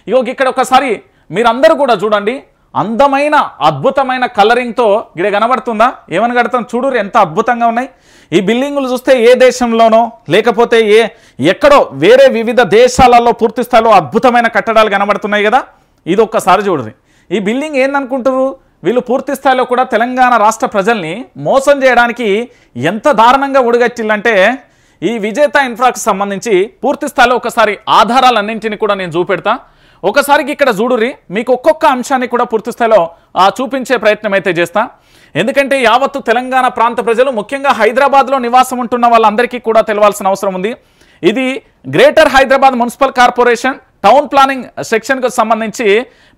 ఇగో ఇక్కడ ఒకసారి మీరందరూ కూడా చూడండి, అందమైన అద్భుతమైన కలరింగ్తో ఇక్కడ కనబడుతుందా? ఏమని కడతాం చూడు, ఎంత అద్భుతంగా ఉన్నాయి ఈ బిల్డింగులు. చూస్తే ఏ దేశంలోనో లేకపోతే ఎక్కడో వేరే వివిధ దేశాలలో పూర్తి స్థాయిలో అద్భుతమైన కట్టడాలు కనబడుతున్నాయి కదా. ఇది ఒక్కసారి చూడండి. ఈ బిల్డింగ్ ఏందనుకుంటారు వీళ్ళు? పూర్తి స్థాయిలో కూడా తెలంగాణ రాష్ట్ర ప్రజల్ని మోసం చేయడానికి ఎంత దారుణంగా ఉడిగట్టిల్లంటే, ఈ విజేత ఇన్ఫ్రాకి సంబంధించి పూర్తి స్థాయిలో ఒకసారి ఆధారాలన్నింటినీ కూడా నేను చూపెడతా. ఒకసారికి ఇక్కడ చూడుర్రి, మీకు ఒక్కొక్క అంశాన్ని కూడా పూర్తి స్థాయిలో చూపించే ప్రయత్నం అయితే చేస్తా. ఎందుకంటే యావత్తు తెలంగాణ ప్రాంత ప్రజలు, ముఖ్యంగా హైదరాబాద్లో నివాసం ఉంటున్న వాళ్ళందరికీ కూడా తెలవాల్సిన అవసరం ఉంది. ఇది greater Hyderabad municipal corporation town planning సెక్షన్కు సంబంధించి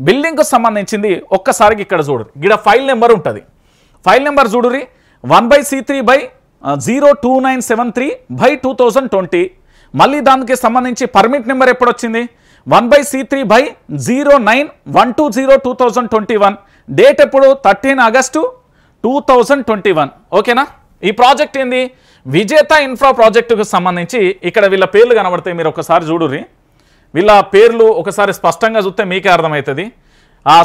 బిల్డింగ్కు సంబంధించింది. ఒక్కసారికి ఇక్కడ చూడు, ఇక్కడ ఫైల్ నెంబర్ ఉంటుంది. ఫైల్ నెంబర్ చూడురి 1/C3/02973/2020. మళ్ళీ దానికి సంబంధించి పర్మిట్ నెంబర్ ఎప్పుడు వచ్చింది? 1/C3/09/120/2021. డేట్ ఎప్పుడు? 13 ఆగస్టు 2021. ఓకేనా? ఈ ప్రాజెక్ట్ ఏంది? విజేత ఇన్ఫ్రా ప్రాజెక్టుకు సంబంధించి ఇక్కడ వీళ్ళ పేర్లు కనబడతాయి. మీరు ఒకసారి చూడుర్రి, వీళ్ళ పేర్లు ఒకసారి స్పష్టంగా చూస్తే మీకే అర్థమవుతుంది.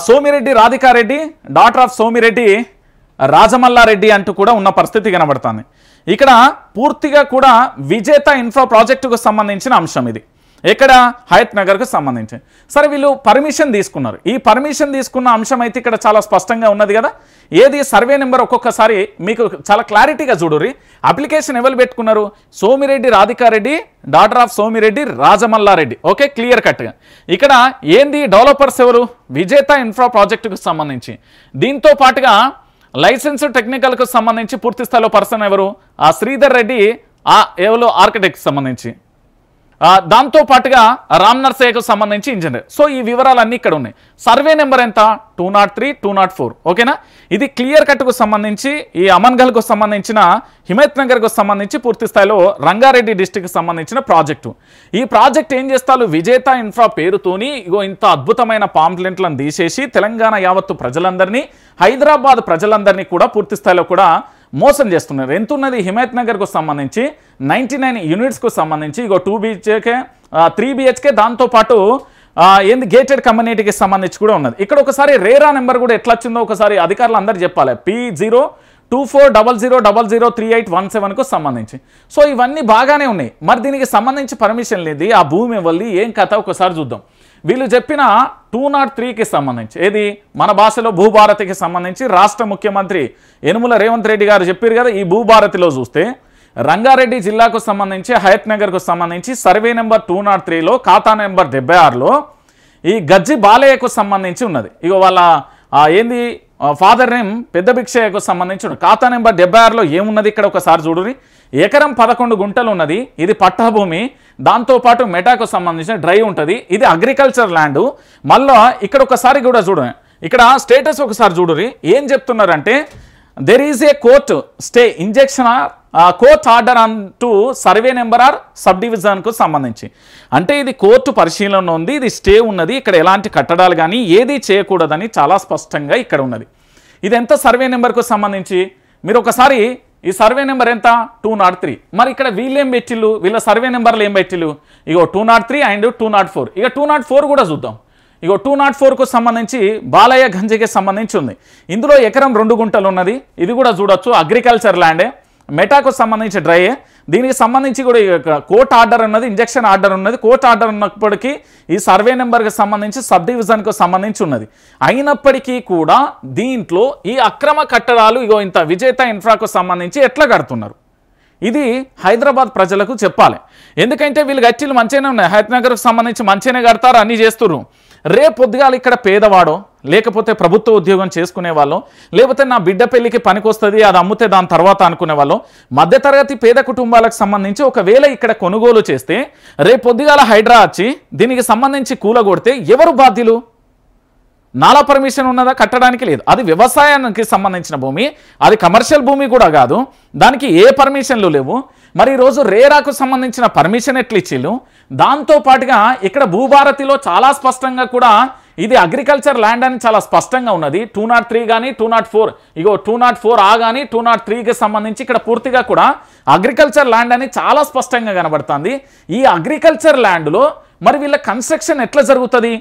సోమిరెడ్డి రాధికారెడ్డి, డాటర్ ఆఫ్ సోమిరెడ్డి రాజమల్లారెడ్డి అంటూ కూడా ఉన్న పరిస్థితి కనబడుతుంది. ఇక్కడ పూర్తిగా కూడా విజేత ఇన్ఫ్రా ప్రాజెక్టుకు సంబంధించిన అంశం ఇది. ఎక్కడ? హయత్ నగర్కు సంబంధించి. సరే, వీళ్ళు పర్మిషన్ తీసుకున్నారు. ఈ పర్మిషన్ తీసుకున్న అంశం అయితే ఇక్కడ చాలా స్పష్టంగా ఉన్నది కదా. ఏది? సర్వే నెంబర్ ఒక్కొక్కసారి మీకు చాలా క్లారిటీగా చూడుర్రి. అప్లికేషన్ ఎవరు పెట్టుకున్నారు? Somireddy Radhika Reddy, daughter of Somireddy Rajamalla Reddy. Okay, clear కట్గా. ఇక్కడ ఏంది? డెవలపర్స్ ఎవరు? విజేత ఇన్ఫ్రా ప్రాజెక్టుకు సంబంధించి. దీంతో పాటుగా లైసెన్స్ టెక్నికల్కు సంబంధించి పూర్తి స్థాయిలో పర్సన్ ఎవరు? శ్రీధర్ రెడ్డి, ఎవరు? ఆర్కిటెక్ట్ సంబంధించి. దాంతో పాటుగా రామ్ నర్సయ్యకు సంబంధించి ఇంజనీర్. సో ఈ వివరాలన్నీ ఇక్కడ ఉన్నాయి. సర్వే నెంబర్ ఎంత? 203, 204. ఓకేనా? ఇది క్లియర్ కట్కు సంబంధించి, ఈ అమన్గల్కు సంబంధించిన, హిమయత్ నగర్కు సంబంధించి పూర్తి స్థాయిలో రంగారెడ్డి డిస్టిక్కి సంబంధించిన ప్రాజెక్టు. ఈ ప్రాజెక్ట్ ఏం చేస్తారు? విజేత ఇన్ఫ్రా పేరుతోని ఇగో ఇంత అద్భుతమైన పాంప్లెంట్లను తీసేసి తెలంగాణ యావత్తు ప్రజలందరినీ, హైదరాబాద్ ప్రజలందరినీ కూడా పూర్తి స్థాయిలో కూడా మోసం చేస్తున్నారు. ఎంత ఉన్నది? హిమయత్ నగర్కు సంబంధించి 99 యూనిట్స్కు సంబంధించి ఇగో 2 BHK 3 BHK, దాంతోపాటు ఏంది గేటెడ్ కమ్యూనిటీకి సంబంధించి కూడా ఉన్నది. ఇక్కడ ఒకసారి రేరా నెంబర్ కూడా ఎట్లా వచ్చిందో ఒకసారి అధికారులు అందరూ చెప్పాలి. P02400003817కు సంబంధించి. సో ఇవన్నీ బాగానే ఉన్నాయి. మరి దీనికి సంబంధించి పర్మిషన్ లేదు. ఆ భూమి ఇవ్వాలి, ఏం కథ ఒకసారి చూద్దాం. వీళ్ళు చెప్పిన 203కి సంబంధించి, ఏది మన భాషలో భూభారతికి సంబంధించి రాష్ట్ర ముఖ్యమంత్రి యనుమల రేవంత్ రెడ్డి గారు చెప్పారు కదా. ఈ భూభారతిలో చూస్తే రంగారెడ్డి జిల్లాకు సంబంధించి, హయత్ నగర్కు సంబంధించి సర్వే నెంబర్ 203లో ఖాతా నెంబర్ 76లో ఈ గజ్జి బాలయ్యకు సంబంధించి ఉన్నది. ఇగో వాళ్ళ ఏంది ఫాదర్ నేమ్ పెద్ద భిక్షయ్యకు సంబంధించి ఖాతా నెంబర్ 76లో ఏమున్నది? ఇక్కడ ఒకసారి చూడురి. ఎకరం 11 గుంటలు ఉన్నది. ఇది పట్టభూమి. దాంతోపాటు మెటాకు సంబంధించిన డ్రై ఉంటుంది. ఇది అగ్రికల్చర్ ల్యాండ్. మళ్ళా ఇక్కడ ఒకసారి కూడా చూడండి, ఇక్కడ స్టేటస్ ఒకసారి చూడురి. ఏం చెప్తున్నారంటే, there is a court stay injunction court order on to survey number or sub డివిజన్కు సంబంధించి. అంటే ఇది కోర్టు పరిశీలన ఉంది, ఇది స్టే ఉన్నది, ఇక్కడ ఎలాంటి కట్టడాలు కానీ ఏది చేయకూడదని చాలా స్పష్టంగా ఇక్కడ ఉన్నది. ఇది ఎంత సర్వే నెంబర్కు సంబంధించి? మీరు ఒకసారి ఈ సర్వే నెంబర్ ఎంత? 203. మరి ఇక్కడ వీళ్ళేం పెట్టిల్లు? వీళ్ళ సర్వే నెంబర్లు ఏం పెట్టిల్లు? ఇగో 203 అండ్ 204. ఇక 204 కూడా చూద్దాం. ఇగో 204కు సంబంధించి బాలయ్య గంజికి సంబంధించి ఉంది. ఇందులో ఎకరం 2 గుంటలు ఉన్నది. ఇది కూడా చూడొచ్చు, అగ్రికల్చర్ ల్యాండే. మెటాకు సంబంధించి డ్రైయే. దీనికి సంబంధించి కూడా కోర్ట్ ఆర్డర్ ఉన్నది, ఇంజెక్షన్ ఆర్డర్ ఉన్నది. కోర్ట్ ఆర్డర్ ఉన్నప్పటికీ ఈ సర్వే నెంబర్కి సంబంధించి సబ్ డివిజన్కు సంబంధించి ఉన్నది. అయినప్పటికీ కూడా దీంట్లో ఈ అక్రమ కట్టడాలు ఇగో ఇంత విజేత ఇన్ఫ్రాకు సంబంధించి ఎట్లా కడుతున్నారు? ఇది హైదరాబాద్ ప్రజలకు చెప్పాలి. ఎందుకంటే వీళ్ళు గట్టిలు మంచిగానే ఉన్నాయి, హయత్ నగర్కు సంబంధించి మంచిగానే కడతారు, అన్నీ చేస్తున్నారు. రేపు పొద్దుగాలు ఇక్కడ పేదవాడో, లేకపోతే ప్రభుత్వ ఉద్యోగం చేసుకునే వాళ్ళు, లేకపోతే నా బిడ్డ పెళ్లికి పనికొస్తుంది అది అమ్ముతే దాని తర్వాత అనుకునే వాళ్ళు, మధ్యతరగతి పేద కుటుంబాలకు సంబంధించి ఒకవేళ ఇక్కడ కొనుగోలు చేస్తే రేపు పొద్దుగాల హైడ్రా వచ్చి దీనికి సంబంధించి కూలగొడితే ఎవరు బాధ్యులు? నాలా పర్మిషన్ ఉన్నదా? కట్టడానికి లేదు. అది వ్యవసాయానికి సంబంధించిన భూమి, అది కమర్షియల్ భూమి కూడా కాదు, దానికి ఏ పర్మిషన్లు లేవు. మరి ఈరోజు రేరాకు సంబంధించిన పర్మిషన్ ఎట్లు ఇచ్చిళ్ళు? దాంతోపాటుగా ఇక్కడ భూభారతిలో చాలా స్పష్టంగా కూడా ఇది అగ్రికల్చర్ ల్యాండ్ అని చాలా స్పష్టంగా ఉన్నది. 203 కానీ 204, ఇగో 204 కానీ 203కి సంబంధించి ఇక్కడ పూర్తిగా కూడా అగ్రికల్చర్ ల్యాండ్ అని చాలా స్పష్టంగా కనబడుతుంది. ఈ అగ్రికల్చర్ ల్యాండ్లో మరి వీళ్ళ కన్స్ట్రక్షన్ ఎట్లా జరుగుతుంది?